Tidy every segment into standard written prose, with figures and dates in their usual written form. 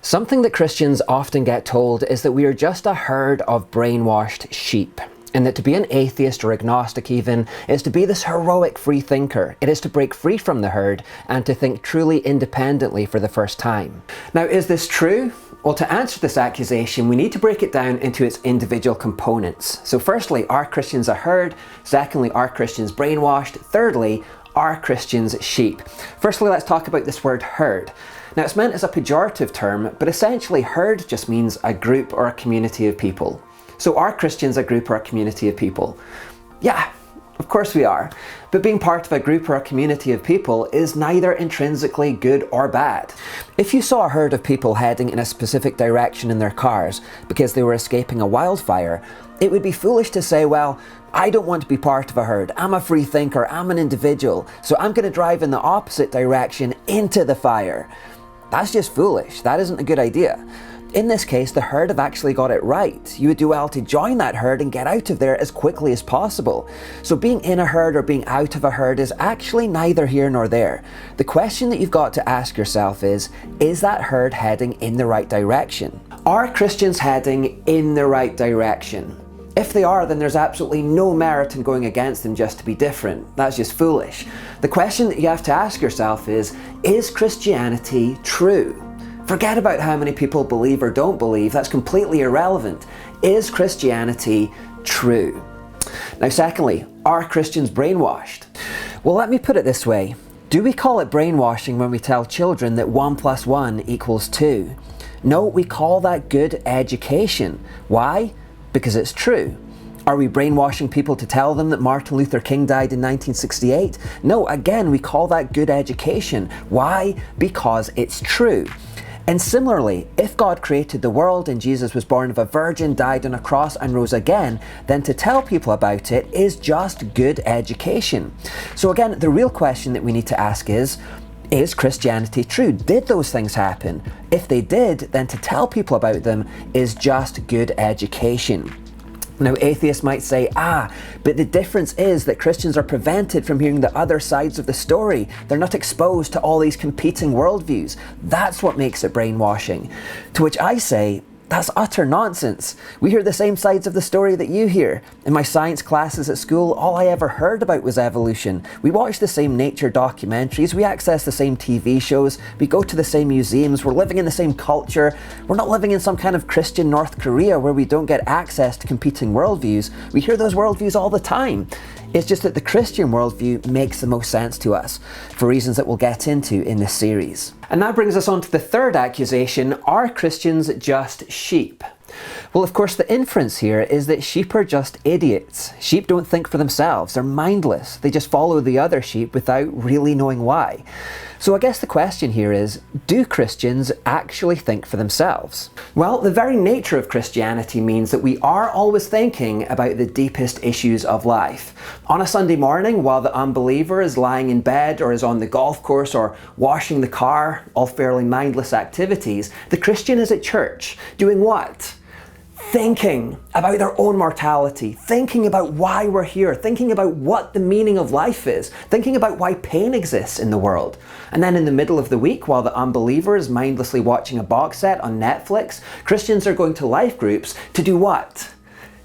Something that Christians often get told is that we are just a herd of brainwashed sheep, and that to be an atheist or agnostic even is to be this heroic free thinker. It is to break free from the herd and to think truly independently for the first time. Now, is this true? Well, to answer this accusation, we need to break it down into its individual components. So firstly, are Christians a herd? Secondly, are Christians brainwashed? Thirdly, are Christians sheep? Firstly, let's talk about this word herd. Now, it's meant as a pejorative term, but essentially herd just means a group or a community of people. So are Christians a group or a community of people? Yeah, of course we are. But being part of a group or a community of people is neither intrinsically good or bad. If you saw a herd of people heading in a specific direction in their cars because they were escaping a wildfire, it would be foolish to say, well, I don't want to be part of a herd. I'm a free thinker, I'm an individual, so I'm going to drive in the opposite direction into the fire. That's just foolish. That isn't a good idea. In this case, the herd have actually got it right. You would do well to join that herd and get out of there as quickly as possible. So being in a herd or being out of a herd is actually neither here nor there. The question that you've got to ask yourself is that herd heading in the right direction? Are Christians heading in the right direction? If they are, then there's absolutely no merit in going against them just to be different. That's just foolish. The question that you have to ask yourself is Christianity true? Forget about how many people believe or don't believe. That's completely irrelevant. Is Christianity true? Now, secondly, are Christians brainwashed? Well, let me put it this way. Do we call it brainwashing when we tell children that 1 + 1 = 2? No, we call that good education. Why? Because it's true. Are we brainwashing people to tell them that Martin Luther King died in 1968? No, again, we call that good education. Why? Because it's true. And similarly, if God created the world and Jesus was born of a virgin, died on a cross and rose again, then to tell people about it is just good education. So again, the real question that we need to ask is Christianity true? Did those things happen? If they did, then to tell people about them is just good education. Now, atheists might say, but the difference is that Christians are prevented from hearing the other sides of the story. They're not exposed to all these competing worldviews. That's what makes it brainwashing. To which I say, that's utter nonsense. We hear the same sides of the story that you hear. In my science classes at school, all I ever heard about was evolution. We watch the same nature documentaries, we access the same TV shows, we go to the same museums, we're living in the same culture. We're not living in some kind of Christian North Korea where we don't get access to competing worldviews. We hear those worldviews all the time. It's just that the Christian worldview makes the most sense to us, for reasons that we'll get into in this series. And that brings us on to the third accusation: are Christians just sheep? Well, of course, the inference here is that sheep are just idiots. Sheep don't think for themselves. They're mindless. They just follow the other sheep without really knowing why. So I guess the question here is, do Christians actually think for themselves? Well, the very nature of Christianity means that we are always thinking about the deepest issues of life. On a Sunday morning, while the unbeliever is lying in bed or is on the golf course or washing the car, all fairly mindless activities, the Christian is at church. Doing what? Thinking about their own mortality, thinking about why we're here, thinking about what the meaning of life is, thinking about why pain exists in the world. And then in the middle of the week, while the unbeliever is mindlessly watching a box set on Netflix, Christians are going to life groups to do what?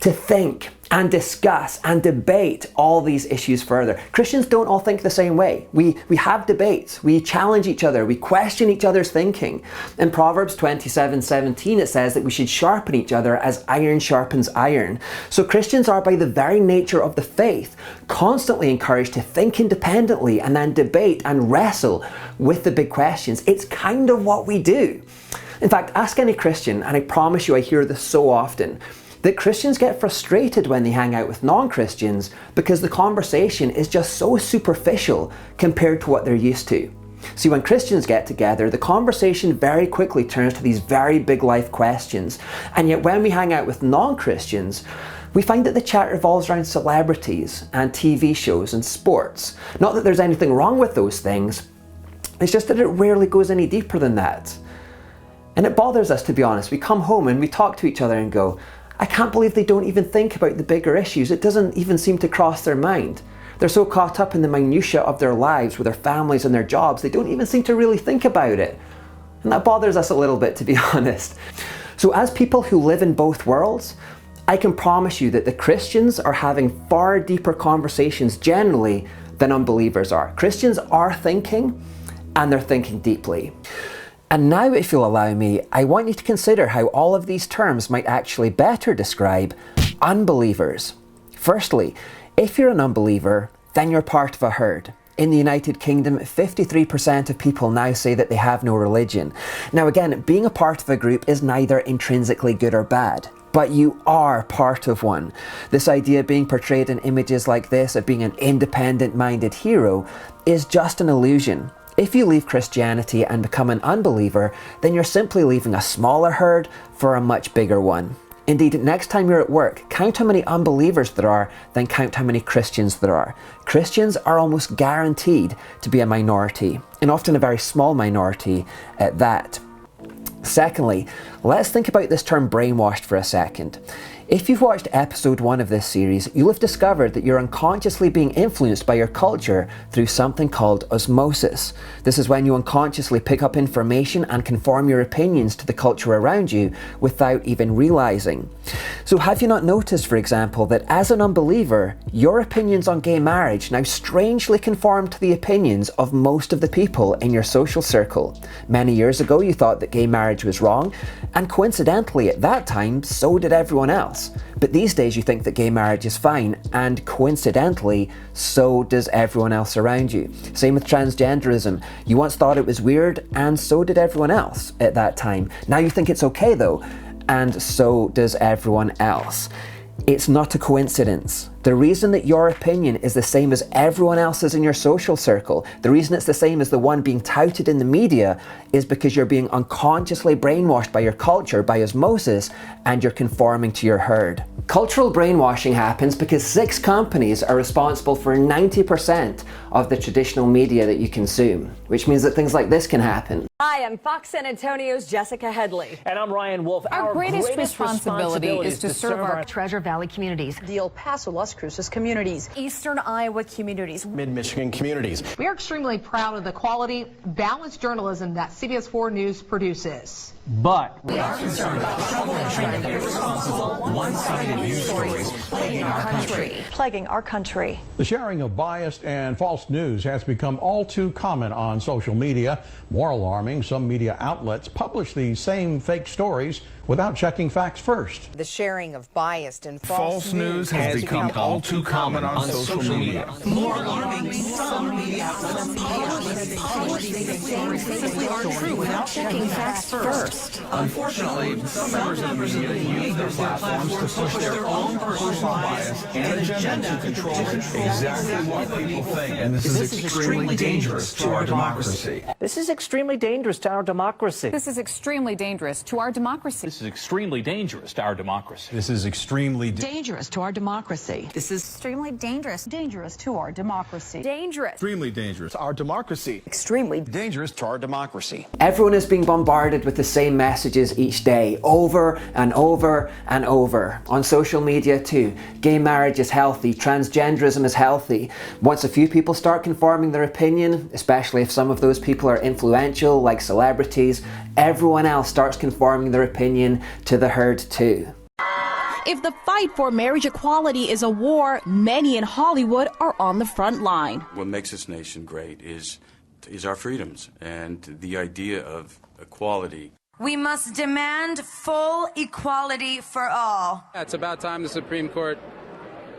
To think and discuss and debate all these issues further. Christians don't all think the same way. We have debates, we challenge each other, we question each other's thinking. In Proverbs 27:17 it says that we should sharpen each other as iron sharpens iron. So Christians are, by the very nature of the faith, constantly encouraged to think independently and then debate and wrestle with the big questions. It's kind of what we do. In fact, ask any Christian, and I promise you I hear this so often, that Christians get frustrated when they hang out with non-Christians because the conversation is just so superficial compared to what they're used to. See, when Christians get together, the conversation very quickly turns to these very big life questions. And yet when we hang out with non-Christians, we find that the chat revolves around celebrities and TV shows and sports. Not that there's anything wrong with those things, it's just that it rarely goes any deeper than that. And it bothers us, to be honest. We come home and we talk to each other and go, I can't believe they don't even think about the bigger issues. It doesn't even seem to cross their mind. They're so caught up in the minutiae of their lives with their families and their jobs, they don't even seem to really think about it. And that bothers us a little bit, to be honest. So as people who live in both worlds, I can promise you that the Christians are having far deeper conversations generally than unbelievers are. Christians are thinking, and they're thinking deeply. And now, if you'll allow me, I want you to consider how all of these terms might actually better describe unbelievers. Firstly, if you're an unbeliever, then you're part of a herd. In the United Kingdom, 53% of people now say that they have no religion. Now again, being a part of a group is neither intrinsically good or bad, but you are part of one. This idea being portrayed in images like this of being an independent-minded hero is just an illusion. If you leave Christianity and become an unbeliever, then you're simply leaving a smaller herd for a much bigger one. Indeed, next time you're at work, count how many unbelievers there are, then count how many Christians there are. Christians are almost guaranteed to be a minority, and often a very small minority at that. Secondly, let's think about this term brainwashed for a second. If you've watched episode 1 of this series, you'll have discovered that you're unconsciously being influenced by your culture through something called osmosis. This is when you unconsciously pick up information and conform your opinions to the culture around you without even realizing. So have you not noticed, for example, that as an unbeliever, your opinions on gay marriage now strangely conform to the opinions of most of the people in your social circle? Many years ago, you thought that gay marriage was wrong, and coincidentally at that time, so did everyone else. But these days you think that gay marriage is fine, and coincidentally, so does everyone else around you. Same with transgenderism. You once thought it was weird, and so did everyone else at that time. Now you think it's okay though, and so does everyone else. It's not a coincidence. The reason that your opinion is the same as everyone else's in your social circle, the reason it's the same as the one being touted in the media, is because you're being unconsciously brainwashed by your culture, by osmosis, and you're conforming to your herd. Cultural brainwashing happens because 6 companies are responsible for 90% of the traditional media that you consume, which means that things like this can happen. Hi, I'm Fox San Antonio's Jessica Headley. And I'm Ryan Wolf. Our greatest responsibility is to serve our Treasure Valley communities, the El Paso, Las Cruces communities, Eastern Iowa communities, Mid-Michigan communities. We are extremely proud of the quality, balanced journalism that CBS 4 News produces. But We are concerned about trouble and irresponsible, one-sided news stories plaguing our country. plaguing our country. The sharing of biased and false news has become all too common on social media. More alarming, some media outlets publish these same fake stories without checking facts first. The sharing of biased and false news has become all too common on social media. More alarming, some media outlets publish these stories simply aren't true without checking facts first. Unfortunately, some members of the media use their platforms to push their own personal bias and agenda to control exactly what people think. And this is extremely dangerous to our democracy. this is extremely dangerous to our democracy. This is extremely dangerous to our democracy. This is extremely dangerous to our democracy. This is extremely Dangerous to our democracy. This is Extremely dangerous. Dangerous to our democracy. Dangerous. extremely dangerous to our democracy. extremely Dangerous to our democracy. Everyone is being bombarded with the same messages each day, over and over and over. On social media too. Gay marriage is healthy, transgenderism is healthy. Once a few people start conforming their opinion, especially if some of those people are influential, like celebrities, everyone else starts conforming their opinion to the herd too. If the fight for marriage equality is a war, many in Hollywood are on the front line. What makes this nation great is our freedoms and the idea of equality. We must demand full equality for all. It's about time the Supreme Court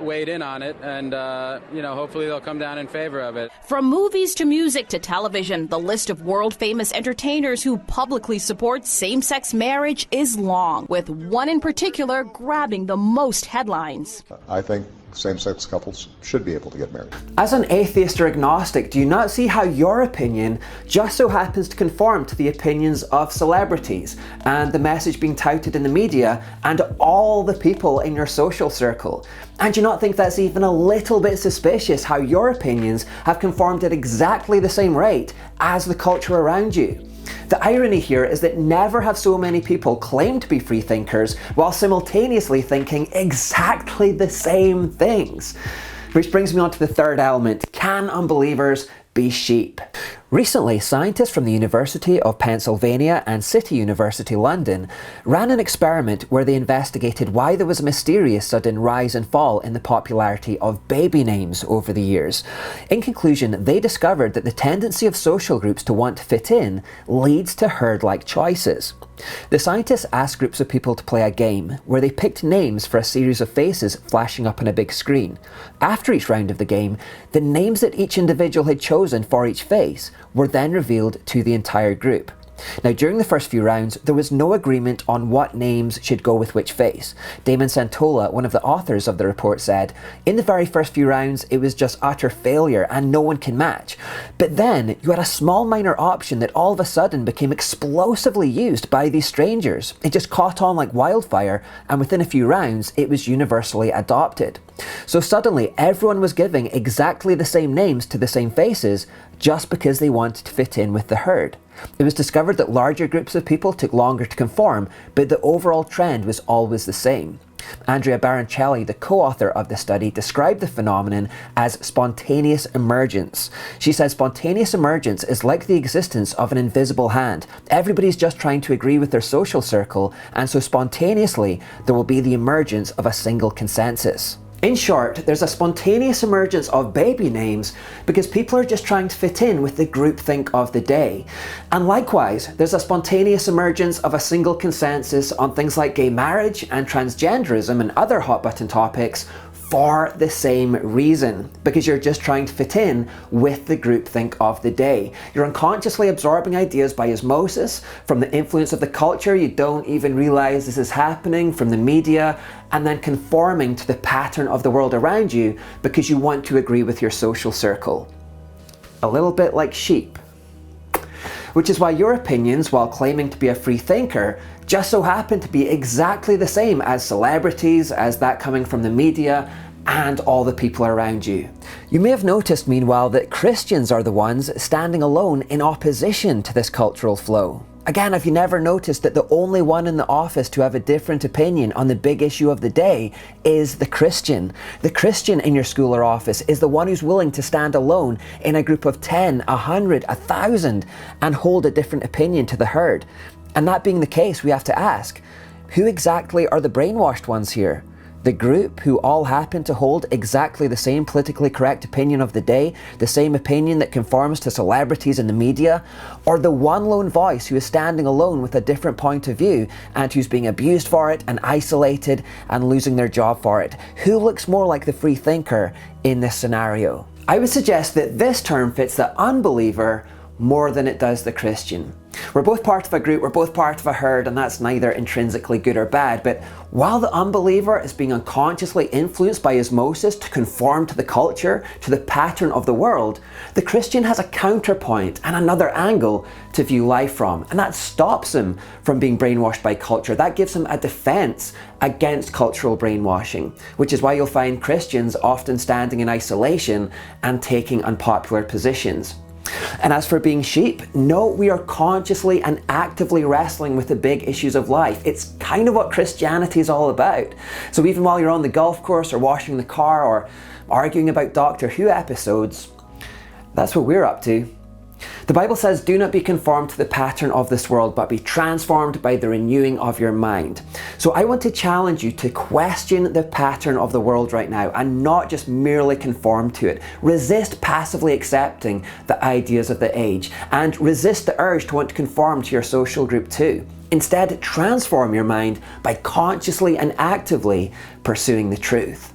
weighed in on it, and hopefully they'll come down in favor of it. From movies to music to television, the list of world-famous entertainers who publicly support same-sex marriage is long, with one in particular grabbing the most headlines. I think same-sex couples should be able to get married. As an atheist or agnostic, do you not see how your opinion just so happens to conform to the opinions of celebrities and the message being touted in the media and all the people in your social circle? And do you not think that's even a little bit suspicious how your opinions have conformed at exactly the same rate as the culture around you? The irony here is that never have so many people claimed to be free thinkers while simultaneously thinking exactly the same things. Which brings me on to the third element. Can unbelievers be sheep? Recently, scientists from the University of Pennsylvania and City University London ran an experiment where they investigated why there was a mysterious sudden rise and fall in the popularity of baby names over the years. In conclusion, they discovered that the tendency of social groups to want to fit in leads to herd-like choices. The scientists asked groups of people to play a game where they picked names for a series of faces flashing up on a big screen. After each round of the game, the names that each individual had chosen for each face were then revealed to the entire group. Now, during the first few rounds, there was no agreement on what names should go with which face. Damon Santola, one of the authors of the report, said, "In the very first few rounds, it was just utter failure and no one can match. But then you had a small minor option that all of a sudden became explosively used by these strangers. It just caught on like wildfire, and within a few rounds, it was universally adopted. So suddenly, everyone was giving exactly the same names to the same faces just because they wanted to fit in with the herd. It was discovered that larger groups of people took longer to conform, but the overall trend was always the same." Andrea Baroncelli, the co-author of the study, described the phenomenon as spontaneous emergence. She said spontaneous emergence is like the existence of an invisible hand. Everybody's just trying to agree with their social circle, and so spontaneously there will be the emergence of a single consensus. In short, there's a spontaneous emergence of baby names because people are just trying to fit in with the groupthink of the day. And likewise, there's a spontaneous emergence of a single consensus on things like gay marriage and transgenderism and other hot button topics for the same reason, because you're just trying to fit in with the groupthink of the day. You're unconsciously absorbing ideas by osmosis from the influence of the culture. You don't even realize this is happening, from the media, and then conforming to the pattern of the world around you because you want to agree with your social circle. A little bit like sheep. Which is why your opinions, while claiming to be a free thinker, just so happen to be exactly the same as celebrities, as that coming from the media, and all the people around you. You may have noticed, meanwhile, that Christians are the ones standing alone in opposition to this cultural flow. Again, have you never noticed that the only one in the office to have a different opinion on the big issue of the day is the Christian? The Christian in your school or office is the one who's willing to stand alone in a group of 10, 100, 1,000 and hold a different opinion to the herd. And that being the case, we have to ask, who exactly are the brainwashed ones here? The group who all happen to hold exactly the same politically correct opinion of the day, the same opinion that conforms to celebrities in the media, or the one lone voice who is standing alone with a different point of view and who's being abused for it and isolated and losing their job for it? Who looks more like the free thinker in this scenario? I would suggest that this term fits the unbeliever more than it does the Christian. We're both part of a group, we're both part of a herd, and that's neither intrinsically good or bad, but while the unbeliever is being unconsciously influenced by osmosis to conform to the culture, to the pattern of the world, the Christian has a counterpoint and another angle to view life from, and that stops him from being brainwashed by culture. That gives him a defense against cultural brainwashing, which is why you'll find Christians often standing in isolation and taking unpopular positions. And as for being sheep, no, we are consciously and actively wrestling with the big issues of life. It's kind of what Christianity is all about. So even while you're on the golf course or washing the car or arguing about Doctor Who episodes, that's what we're up to. The Bible says, "Do not be conformed to the pattern of this world, but be transformed by the renewing of your mind." So I want to challenge you to question the pattern of the world right now and not just merely conform to it. Resist passively accepting the ideas of the age and resist the urge to want to conform to your social group too. Instead, transform your mind by consciously and actively pursuing the truth.